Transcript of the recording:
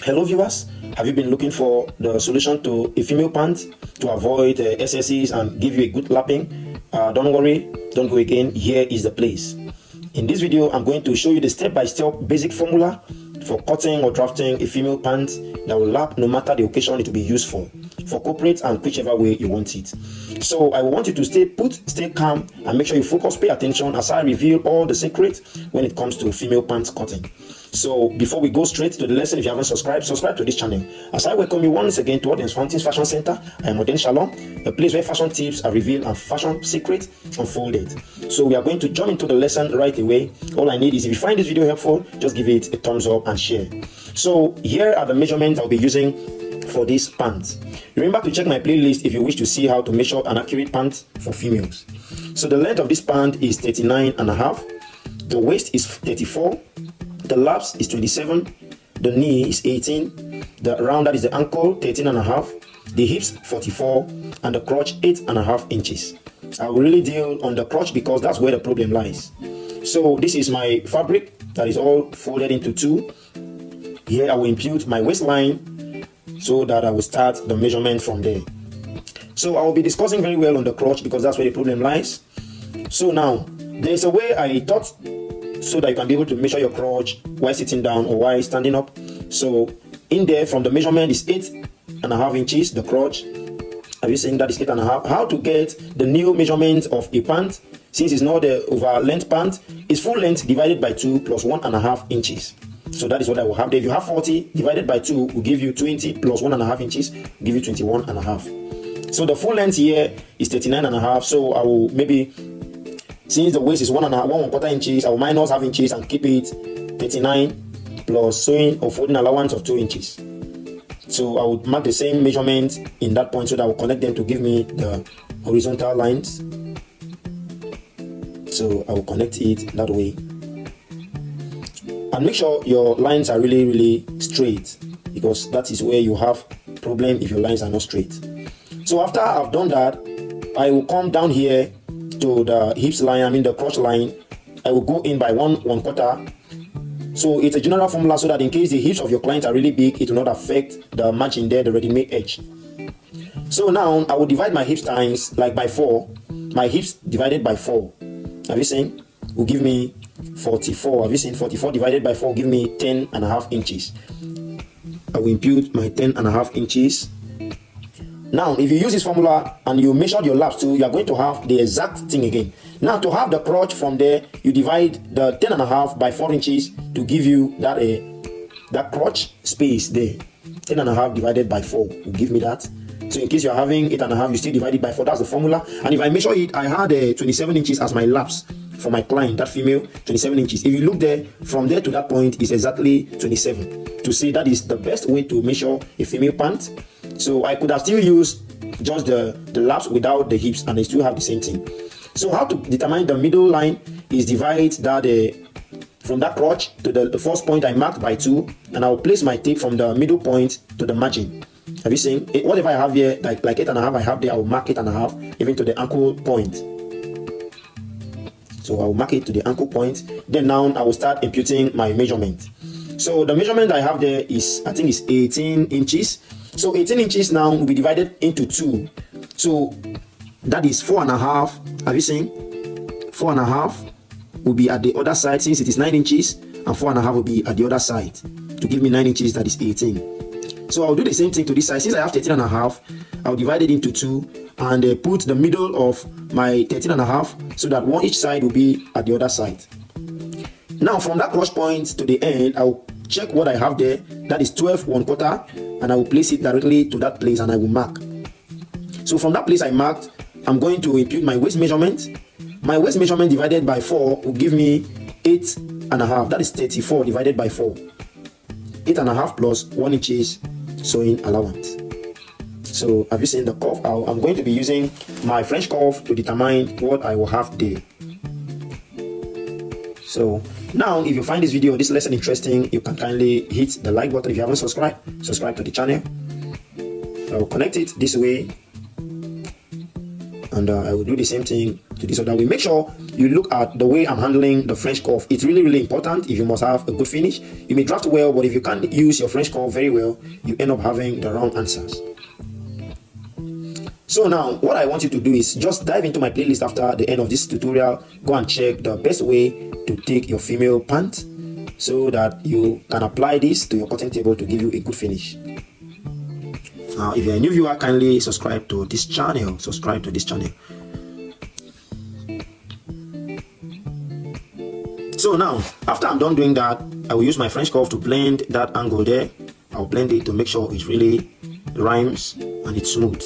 Hello viewers, have you been looking for the solution to a female pant to avoid SSEs and give you a good lapping? Don't worry, don't go again, here is the place. In this video, I'm going to show you the step-by-step basic formula for cutting or drafting a female pant that will lap no matter the occasion it will be used for corporate and whichever way you want it. So I want you to stay put, stay calm, and make sure you focus, pay attention as I reveal all the secrets when it comes to female pant cutting. So before we go straight to the lesson, if you haven't subscribed, subscribe to this channel. As I welcome you once again to Audience Fountains Fashion Center, I am Oden Shalom, a place where fashion tips are revealed and fashion secrets unfolded. So we are going to jump into the lesson right away. All I need is, if you find this video helpful, just give it a thumbs up and share. So here are the measurements I'll be using for this pant. Remember to check my playlist if you wish to see how to measure an accurate pant for females. So the length of this pant is 39.5, the waist is 34, the laps is 27, the knee is 18, the round, that is the ankle, 13.5, the hips 44, and the crotch 8.5 inches. I will really deal on the crotch because that's where the problem lies. So this is my fabric that is all folded into two. Here I will impute my waistline so that I will start the measurement from there. So I will be discussing very well on the crotch because that's where the problem lies. So now there's a way I thought so that you can be able to measure your crotch while sitting down or while standing up. So in there, from the measurement is 8.5 inches, the crotch. Are you saying that is 8.5? How to get the new measurement of a pant, since it's not the over length pant, is full length divided by 2 plus 1.5 inches. So that is what I will have there. If you have 40 divided by 2 will give you 20 plus 1.5 inches, give you 21.5. So the full length here is 39.5. So I will maybe, since the waist is 1.25 inches, I will minus half inches and keep it 39 plus sewing or folding allowance of 2 inches. So I will mark the same measurement in that point so that I will connect them to give me the horizontal lines. So I will connect it that way. And make sure your lines are really straight, because that is where you have problem if your lines are not straight. So after I've done that, I will come down here to the hips line, I mean the crotch line. I will go in by 1/4. So it's a general formula so that in case the hips of your client are really big, it will not affect the margin there, the ready-made edge. So now I will divide my hips times like by 4. My hips divided by 4, have you seen, will give me 44. Have you seen 44 divided by 4 give me 10.5 inches. I will impute my 10.5 inches. Now if you use this formula and you measure your laps too, you are going to have the exact thing again. Now to have the crotch from there, you divide the 10.5 by 4 inches to give you that that crotch space there. 10.5 divided by 4 will give me that. So in case you are having 8.5, you still divide it by 4. That's the formula. And if I measure it, I had 27 inches as my laps for my client, that female, 27 inches. If you look there, from there to that point is exactly 27. To say that is the best way to measure a female pant. So I could have still used just the laps without the hips and I still have the same thing. So how to determine the middle line is divide that from that crotch to the first point I marked by 2, and I'll place my tape from the middle point to the margin. Have you seen? Whatever I have here, like 8.5 I have there, I will mark 8.5 even to the ankle point. So I will mark it to the ankle point. Then now I will start imputing my measurement. So the measurement I have there is, I think it's 18 inches. So 18 inches now will be divided into 2. So that is 4.5. Have you seen? 4.5 will be at the other side, since it is 9 inches, and 4.5 will be at the other side to give me 9 inches, that is 18. So I'll do the same thing to this side. Since I have 13.5, I'll divide it into 2 and put the middle of my 13.5 so that one each side will be at the other side. Now from that crotch point to the end, I'll check what I have there. That is 12.25, and I will place it directly to that place and I will mark. So from that place I marked, I'm going to impute my waist measurement. My waist measurement divided by 4 will give me 8.5. That is 34 divided by 4. 8.5 plus 1 inches sewing allowance. So have you seen the curve? I'm going to be using my French curve to determine what I will have there. So now if you find this video, this lesson interesting, you can kindly hit the like button. If you haven't subscribed, subscribe to the channel. I will connect it this way and I will do the same thing to this other way. Make sure you look at the way I'm handling the French curve. It's really important if you must have a good finish. You may draft well, but if you can't use your French curve very well, you end up having the wrong answers. So now what I want you to do is just dive into my playlist after the end of this tutorial. Go and check the best way to take your female pant so that you can apply this to your cutting table to give you a good finish. Now, if you're a new viewer, kindly subscribe to this channel. So now, after I'm done doing that, I will use my French curve to blend that angle there. I'll blend it to make sure it really rhymes and it's smooth.